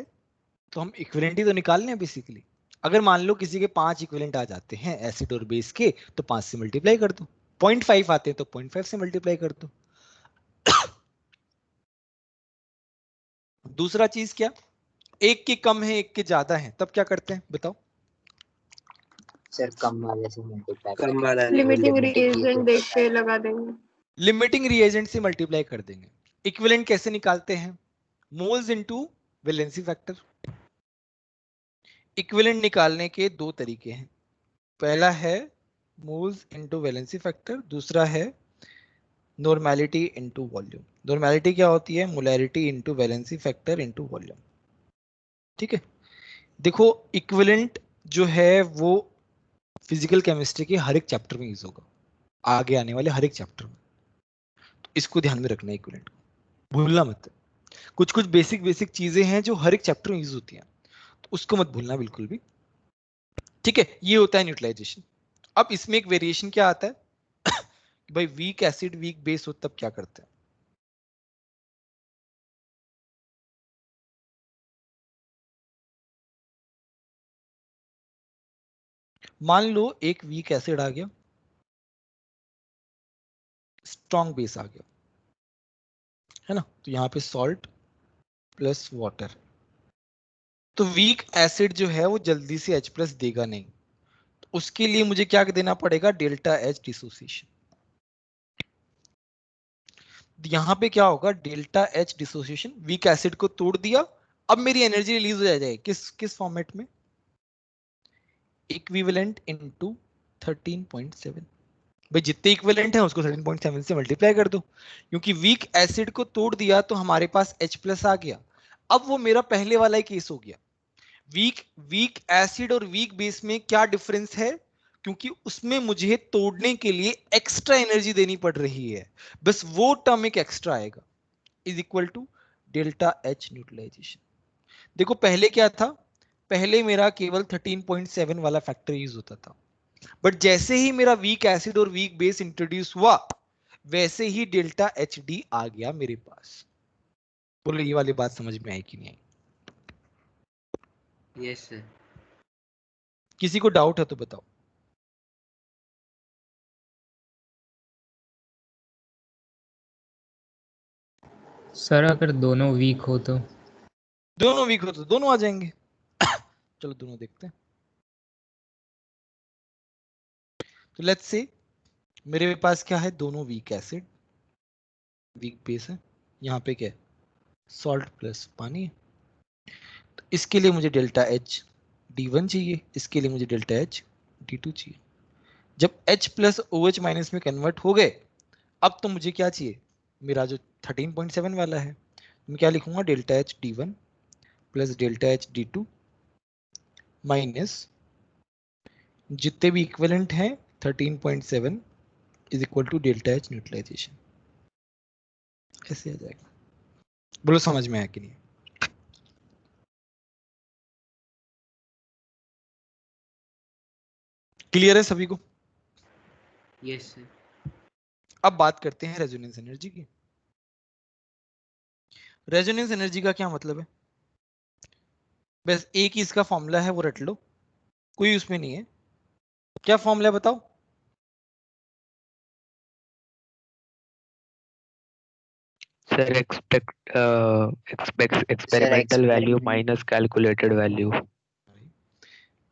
तो हम इक्विवेलेंट ही तो निकाल लें बेसिकली। अगर मान लो किसी के 5 इक्विवेलेंट आ जाते हैं एसिड और बेस के, तो 5 से मल्टीप्लाई कर दो, 0.5 आते हैं तो 0.5 से मल्टीप्लाई कर दो। दूसरा चीज क्या, एक के कम है एक के ज्यादा है, तब क्या करते हैं बताओ? सर कम वाले से मल्टीप्लाई कम वाला लिमिटिंग लिमिटिंग रिएजेंट देख के लगा देंगे। लिमिटिंग रिएजेंट से मल्टीप्लाई कर देंगे। इक्विवेलेंट कैसे निकालते हैं? Moles into valency factor. Equivalent निकालने के दो तरीके हैं, पहला है मोल्स इनटू वैलेंसी फैक्टर, दूसरा है नॉर्मेलिटी इनटू वॉल्यूम। नॉर्मेलिटी क्या होती है? Molarity into valency factor into volume. ठीक है, देखो इक्विवेलेंट जो है वो फिजिकल केमिस्ट्री के हर एक चैप्टर में यूज होगा, आगे आने वाले हर एक चैप्टर में, तो इसको ध्यान में रखना है, इक्विवेलेंट को भूलना मत। कुछ कुछ बेसिक बेसिक चीजें हैं जो हर एक चैप्टर में यूज होती हैं, तो उसको मत भूलना बिल्कुल भी। ठीक है, ये होता है न्यूट्रलाइजेशन। अब इसमें एक वेरिएशन क्या आता है कि भाई वीक एसिड वीक बेस हो तब क्या करते हैं? मान लो एक वीक एसिड आ गया, स्ट्रॉन्ग बेस आ गया, है ना, तो यहां पे सॉल्ट प्लस वाटर। तो वीक एसिड जो है वो जल्दी से H+ देगा नहीं, तो उसके लिए मुझे क्या देना पड़ेगा? Delta H dissociation. यहां पे क्या होगा? Delta H dissociation, weak acid को तोड़ दिया, अब मेरी एनर्जी रिलीज हो जाएगी किस किस फॉर्मेट में? Equivalent into 13.7। भाई जितने इक्विवेलेंट है उसको 13.7 से मल्टीप्लाई कर दो, क्योंकि वीक एसिड को तोड़ दिया तो हमारे पास H+ आ गया। अब वो मेरा पहले वाला ही केस हो गया। वीक वीक एसिड और वीक बेस में क्या डिफरेंस है? क्योंकि उसमें मुझे तोड़ने के लिए एक्स्ट्रा एनर्जी देनी पड़ रही है, बस वो टर्म एक एक्स्ट्रा आएगा, is equal to delta H neutralisation. देखो पहले क्या था, पहले मेरा केवल 13.7 वाला फैक्टर यूज होता था, बट जैसे ही मेरा वीक एसिड और वीक बेस इंट्रोड्यूस हुआ, वैसे ही डेल्टा एच डी आ गया मेरे पास। बोलो ये वाली बात समझ में आई कि नहीं आई? Yes sir. किसी को डाउट है तो बताओ। सर अगर दोनों वीक हो तो? दोनों वीक हो तो दोनों आ जाएंगे। चलो दोनों देखते हैं। तो लेट्स से मेरे पास क्या है? दोनों वीक एसिड वीक बेस है, यहाँ पे क्या है? सॉल्ट प्लस पानी है। तो इसके लिए मुझे डेल्टा एच D1 चाहिए, इसके लिए मुझे डेल्टा एच D2 चाहिए। जब H+ OH- में कन्वर्ट हो गए, अब तो मुझे क्या चाहिए? मेरा जो 13.7 वाला है, मैं क्या लिखूंगा? Delta H D1 plus delta H D2 minus जितने भी इक्विवेलेंट हैं 13.7 is equal to delta H neutralisation. ऐसे आ जाएगा। बोलो समझ में आया कि नहीं? क्लियर है सभी को? Yes sir. अब बात करते हैं रेजोनेंस एनर्जी की। रेजोनेंस एनर्जी का क्या मतलब है? बस एक ही इसका फॉर्मूला है, वो रट लो, कोई उसमें नहीं है। क्या फॉर्मूला है बताओ? Sir experimental value minus calculated value.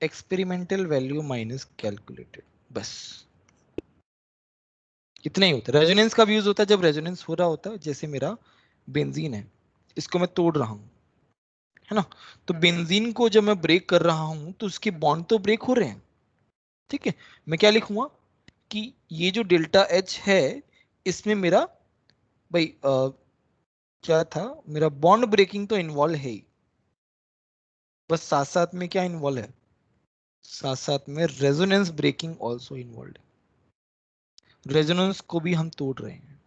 Experimental value minus calculated, बस इतना ही होता है। रेजोनेंस का भी यूज होता है जब रेजोनेंस हो रहा होता है, जैसे मेरा बेंजीन है, इसको मैं तोड़ रहा हूं, है ना, तो बेंजीन को जब मैं ब्रेक कर रहा हूं तो उसके बॉन्ड तो ब्रेक हो रहे हैं, ठीक है। मैं क्या लिखूंगा कि ये जो डेल्टा एच है इसमें मेरा भाई क्या था, मेरा बॉन्ड ब्रेकिंग तो इन्वॉल्व है ही, बस साथ साथ में क्या इन्वॉल्व है, साथ साथ में रेजोनेंस ब्रेकिंग ऑल्सो इन्वॉल्व है, रेजोनेंस को भी हम तोड़ रहे हैं।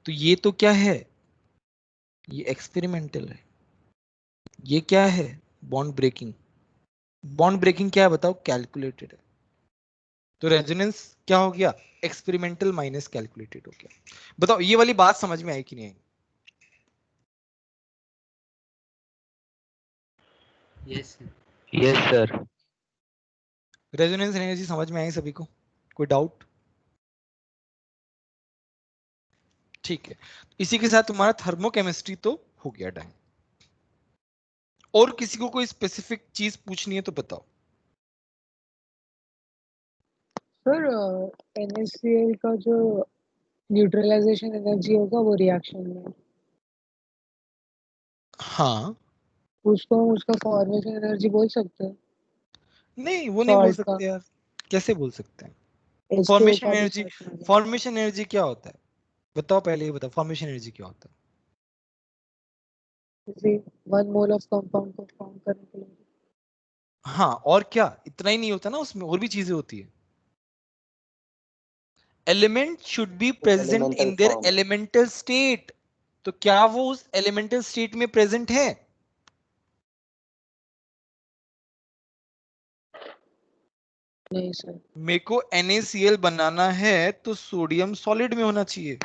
तो ये तो क्या है, ये एक्सपेरिमेंटल है। ये क्या है, बॉन्ड ब्रेकिंग। बॉन्ड ब्रेकिंग क्या है बताओ, कैलकुलेटेड है। तो रेजोनेंस क्या हो गया, एक्सपेरिमेंटल माइनस कैलकुलेटेड हो गया। बताओ ये वाली बात समझ में आई कि नहीं आई? Yes sir. Yes sir. Resonance energy समझ में आई सभी को, कोई डाउट? ठीक है, इसी के साथ तुम्हारा थर्मोकेमिस्ट्री तो हो गया डन। और किसी को कोई स्पेसिफिक चीज पूछनी है तो बताओ। सर NaCl का जो न्यूट्रलाइजेशन एनर्जी होगा वो रिएक्शन में, हाँ, उसको हम उसका फॉर्मेशन एनर्जी बोल सकते हैं। नहीं वो नहीं बोल सॉल्ट का सकते यार, कैसे बोल सकते हैं? H2O फॉर्मेशन का भी एनर्जी, सॉल्ट में होगा। फॉर्मेशन एनर्जी क्या होता है बताओ, पहले ये बताओ फॉर्मेशन एनर्जी क्या होता है? जैसे 1 मोल ऑफ कंपाउंड को फॉर्म करने के लिए। हाँ, और क्या, इतना ही नहीं होता ना, उसमें और भी चीजें होती है। Element should be present elemental in their form. Elemental state. तो क्या वो उस एलिमेंटल स्टेट में प्रेजेंट है? नहीं सर, मेरे को NaCl बनाना है तो सोडियम सॉलिड में होना चाहिए,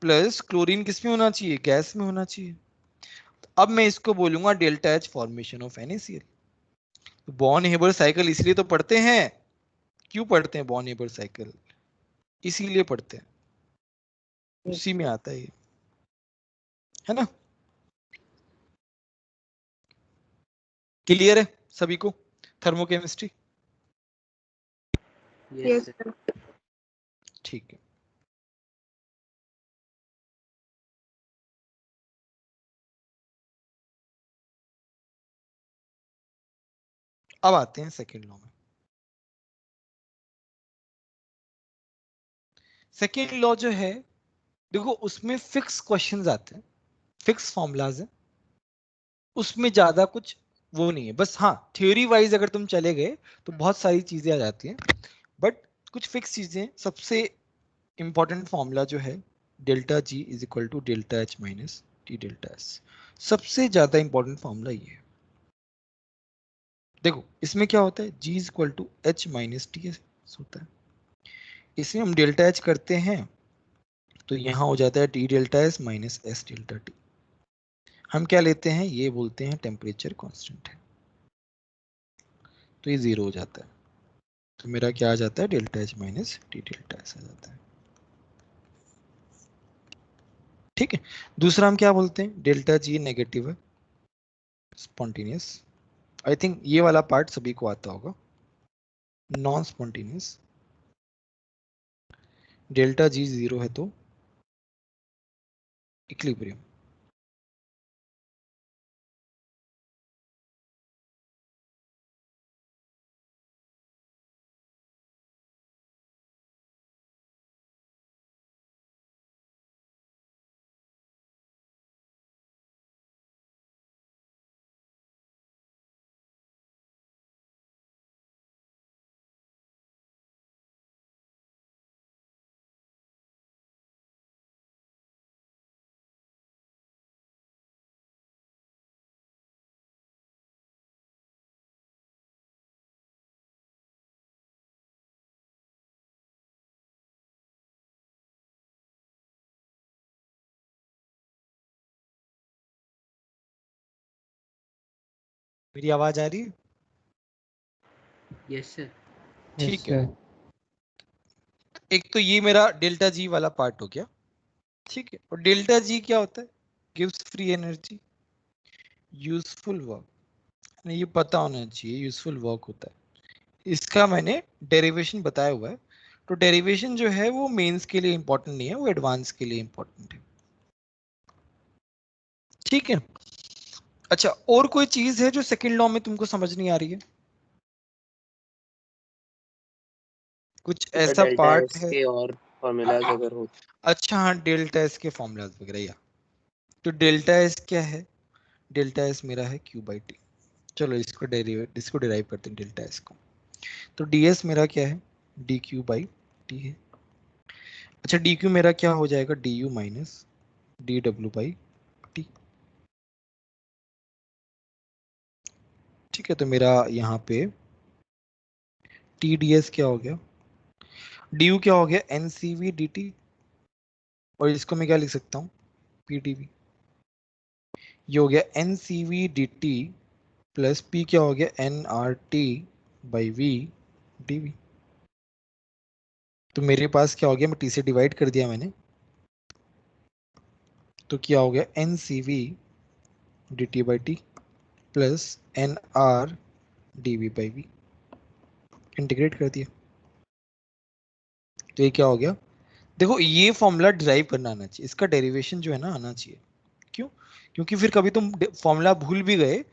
प्लस क्लोरीन किस में होना चाहिए, गैस में होना चाहिए। अब मैं इसको बोलूंगा delta H formation of NaCl। Born Haber cycle इसलिए तो पढ़ते हैं, क्यों पढ़ते हैं बॉर्न हेबर साइकिल, इसीलिए पढ़ते हैं, उसी में आता है ये, है ना। क्लियर है सभी को thermochemistry? Yes yes sir. Sir. ठीक है, अब आते हैं सेकेंड लॉ में। सेकेंड लॉ जो है, देखो उसमें फिक्स क्वेश्चंस आते हैं, फिक्स फॉर्मूलाज हैं, उसमें ज्यादा कुछ वो नहीं है, बस हाँ थ्योरी वाइज अगर तुम चले गए तो बहुत सारी चीजें आ जाती हैं, बट कुछ फिक्स चीजें। सबसे इंपॉर्टेंट फॉर्मूला जो है delta G is equal to delta H minus T delta S, सबसे ज्यादा इंपॉर्टेंट फॉर्मूला ये है। देखो इसमें क्या होता है, G is equal to H minus T S होता है, इसमें हम डेल्टा एच करते हैं तो यहाँ हो जाता है T delta S minus S delta T. हम क्या लेते हैं, ये बोलते हैं टेम्परेचर कांस्टेंट है, तो ये जीरो हो जाता है, तो मेरा क्या आ जाता है, delta H minus T delta S आ जाता है। ठीक है, दूसरा हम क्या बोलते हैं, डेल्टा जी नेगेटिव है, स्पॉन्टेनियस। आई थिंक ये वाला पार्ट सभी को आता होगा, non spontaneous. Delta G zero है तो इक्विलिब्रियम। मेरी आवाज आ रही है? Yes sir. यस ठीक है, सर। एक तो ये मेरा डेल्टा जी वाला पार्ट हो गया। ठीक है, और डेल्टा जी क्या होता है? Gives free energy, useful work, ये पता होना चाहिए, यूजफुल वर्क होता है। इसका मैंने डेरिवेशन बताया हुआ है, तो डेरिवेशन जो है वो मेंस के लिए इंपॉर्टेंट नहीं है, वो एडवांस के लिए इंपॉर्टेंट है। ठीक है, अच्छा और कोई चीज है जो सेकंड लॉ में तुमको समझ नहीं आ रही है? कुछ ऐसा डेल्टा पार्ट एस है? के और फॉर्मूलाज अगर हो। अच्छा हाँ, डेल्टा एस के फॉर्मूलाज वगैरह, या तो डेल्टा एस क्या है? डेल्टा एस मेरा है क्यू बाई टी। चलो इसको डिराइव करते हैं डेल्टा एस को। तो डी एस मेरा क्या है? डी क्यू बाई टी है। अच्छा डी क्यू मेरा क्या हो जाएगा? D you minus D W by T. ठीक है, तो मेरा यहाँ पे टी डी एस क्या हो गया? डी यू क्या हो गया? N C V D T, और इसको मैं क्या लिख सकता हूँ? P D V. ये हो गया N C V D T plus P क्या हो गया? N R T by V D V. तो मेरे पास क्या हो गया? मैं टी से डिवाइड कर दिया मैंने, तो क्या हो गया? N C V D T by T plus N R D V by V, integrate कर दिया। तो ये क्या हो गया? देखो ये फॉर्मूला डिराइव करना आना चाहिए, इसका डेरिवेशन जो है ना आना चाहिए। क्यों? क्योंकि फिर कभी तुम फॉर्मूला भूल भी गए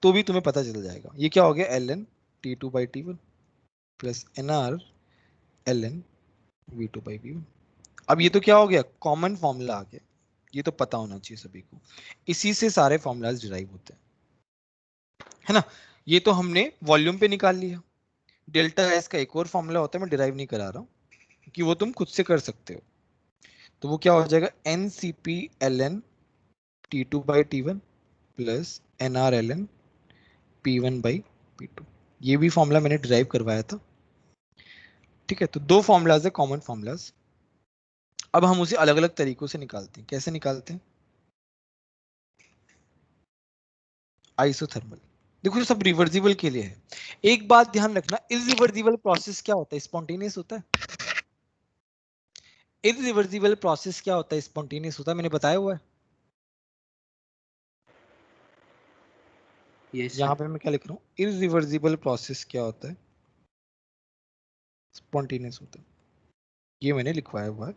तो भी तुम्हें पता चल जाएगा। ये क्या हो गया? L N T two by T one plus N R L N V two by V one. अब ये तो क्या हो गया? कॉमन फॉर्मूला आ गया, ये तो पता होना चाहिए सभी को। इसी से सारे फॉर्मूलाज डिराइव होते हैं, है ना। ये तो हमने वॉल्यूम पे निकाल लिया। डेल्टा एस का एक और फॉर्मूला होता है, मैं डिराइव नहीं करा रहा हूँ कि वो तुम खुद से कर सकते हो। तो वो क्या हो जाएगा? N C P L N T two by T one plus N R L N P one by P two. ये भी फॉर्मूला मैंने डिराइव करवाया था। ठीक है, तो दो फॉर्मूलाज है कॉमन फॉर्मूलाज। अब हम उसे अलग अलग तरीकों से निकालते हैं। कैसे निकालते हैं? आइसोथर्मल। देखो ये सब रिवर्सिबल के लिए है। एक बात ध्यान रखना, इरिवर्सिबल प्रोसेस क्या होता है? स्पॉन्टेनियस होता है। इरिवर्सिबल प्रोसेस क्या होता है? स्पॉन्टेनियस होता है, मैंने बताया हुआ है। यस यहाँ सर। पे मैं क्या लिख रहा हूँ? इरिवर्सिबल प्रोसेस क्या होता है? स्पॉन्टेनियस होता है, ये मैंने लिखवाया हुआ है।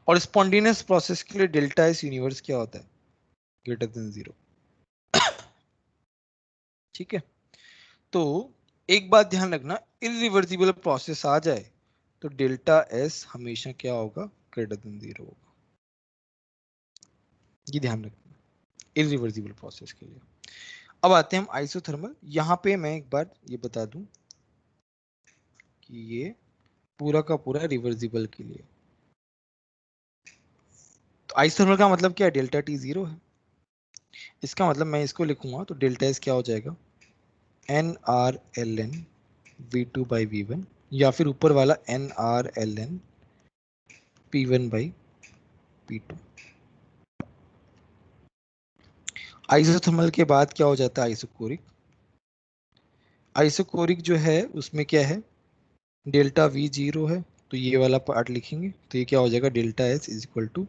और स्पॉन्टेनियस प्रोसेस के लिए डेल्टा एस यूनिवर्स क्या होता है? Greater than zero. ठीक है, तो एक बात ध्यान रखना, इरिवर्सिबल प्रोसेस आ जाए तो डेल्टा एस हमेशा क्या होगा? ग्रेटर देन जीरो होगा। ये ध्यान रखना इरिवर्सिबल प्रोसेस के लिए। अब आते हैं हम आइसोथर्मल। यहाँ पे मैं एक बार ये बता दूं कि ये पूरा का पूरा रिवर्सिबल के लिए। तो आइसोथर्मल का मतलब क्या है? डेल्टा टी जीरो है। इसका मतलब मैं इसको लिखूंगा तो डेल्टा एस क्या हो जाएगा? N R L N V two by V one, या फिर ऊपर वाला N R L N P one by P two. Isothermal के बाद क्या हो जाता है? आइसोकोरिक। आइसोकोरिक जो है उसमें क्या है? डेल्टा वी जीरो है, तो ये वाला पार्ट लिखेंगे, तो ये क्या हो जाएगा? Delta S is equal to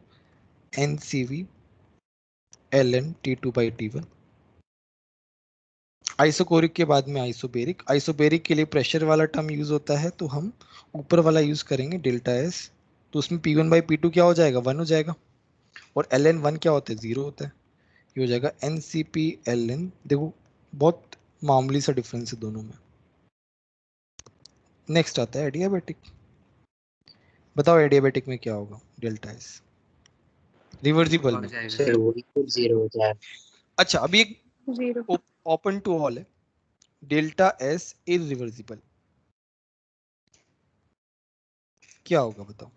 N C V L N T two by T one. Isochoric के बाद में आइसोबेरिक। आइसोबेरिक के लिए प्रेशर वाला टर्म यूज होता है, तो हम ऊपर वाला यूज करेंगे डेल्टा एस। तो उसमें P one by P two क्या हो जाएगा? वन हो जाएगा, और एल एन वन क्या होता है? जीरो होता है। ये हो जाएगा N C P L N. देखो बहुत मामूली सा डिफरेंस है दोनों में। नेक्स्ट आता है एडियाबेटिक। बताओ एडियाबेटिक में क्या होगा? डेल्टा एस रिवर्सिबल हो में। जाएगा सर सर। वो भी खुद जीरो हो जाए। अच्छा अभी एक जीरो। ओपन टू ऑल है, डेल्टा एस इरिवर्सिबल क्या होगा बताओ?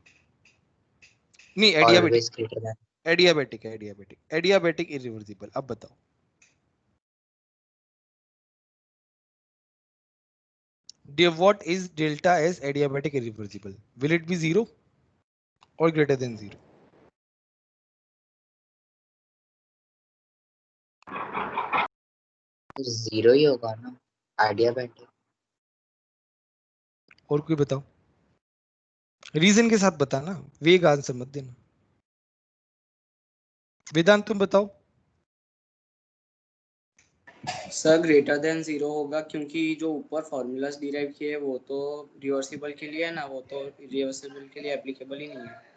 नहीं adiabatic, always greater than. Adiabatic irreversible. अब बताओ what is delta s adiabatic irreversible? Will it be zero or greater than zero? Zero ही होगा ना आइडियाबैटिक। और कोई बताओ, रीजन के साथ बताना, वेग आंसर मत देना। वेदांत तुम बताओ। सर ग्रेटर देन 0 होगा क्योंकि जो ऊपर फॉर्मूलाज डिराइव किए हैं वो तो रिवर्सिबल के लिए है ना, वो तो रिवर्सिबल के लिए एप्लीकेबल ही नहीं है।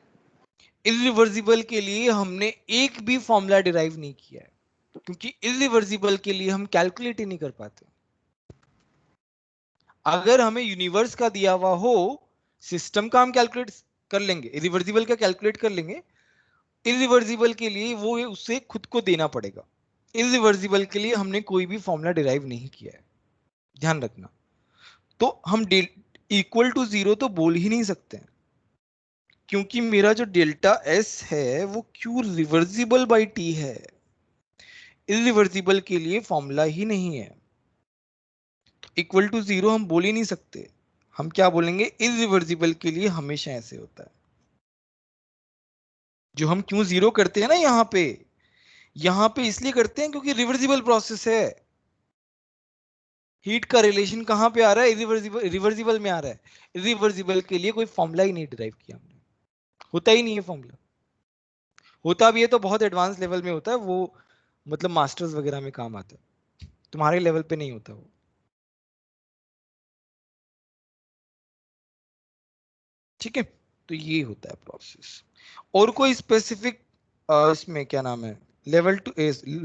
इरिवर्सिबल के लिए हमने एक भी फॉर्मूला डिराइव नहीं किया है, क्योंकि इरिवर्सिबल के लिए हम कैलकुलेट ही नहीं कर पाते। अगर हमें यूनिवर्स का दिया हुआ हो, सिस्टम का हम कैलकुलेट कर लेंगे, इरिवर्सिबल का कैलकुलेट कर लेंगे। इरिवर्सिबल के लिए वो उससे खुद को देना पड़ेगा। इरिवर्सिबल के लिए हमने कोई भी फॉर्मूला डिराइव नहीं किया है, ध्यान रखना। तो हम इक्वल टू 0 तो बोल ही नहीं सकते हैं, क्योंकि मेरा जो डेल्टा एस है वो क्यू रिवर्सिबल बाई टी है। इरिवर्सिबल के लिए फॉर्मूला ही नहीं है। इक्वल टू 0 हम बोल ही नहीं सकते। हम क्या बोलेंगे, इरिवर्सिबल के लिए हमेशा ऐसे होता है। जो हम क्यों 0 करते हैं ना यहां पे इसलिए करते हैं क्योंकि रिवर्सिबल प्रोसेस है। हीट का रिलेशन कहां पे आ रहा है, रिवर्सिबल में आ रहा है। रिवर्सिबल के लिए कोई फॉर्मूला ही नहीं डिराइव किया हमने, होता ही नहीं है फॉर्मूला। होता भी है तो बहुत एडवांस लेवल में होता है वो, मतलब मास्टर्स वगैरह में काम आता है, तुम्हारे लेवल पे नहीं होता वो। ठीक है, तो ये होता है प्रोसेस। और कोई स्पेसिफिक इसमें क्या नाम है, लेवल टू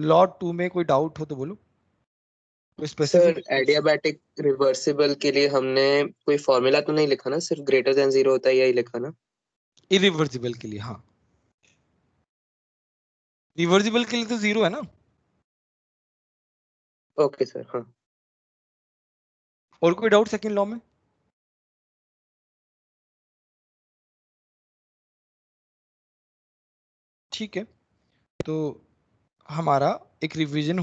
लॉ 2 में कोई डाउट हो तो बोलो, कोई सर स्पेसिफिक। एडियाबैटिक रिवर्सिबल के लिए हमने कोई फॉर्मूला तो नहीं लिखा ना, सिर्फ ग्रेटर देन 0 होता है यही लिखा ना? इरिवर्सिबल के लिए हाँ, रिवर्सिबल के लिए तो 0 है ना। ओके सर, हाँ। और कोई डाउट सेकंड लॉ में? ठीक है, तो हमारा एक रिवीजन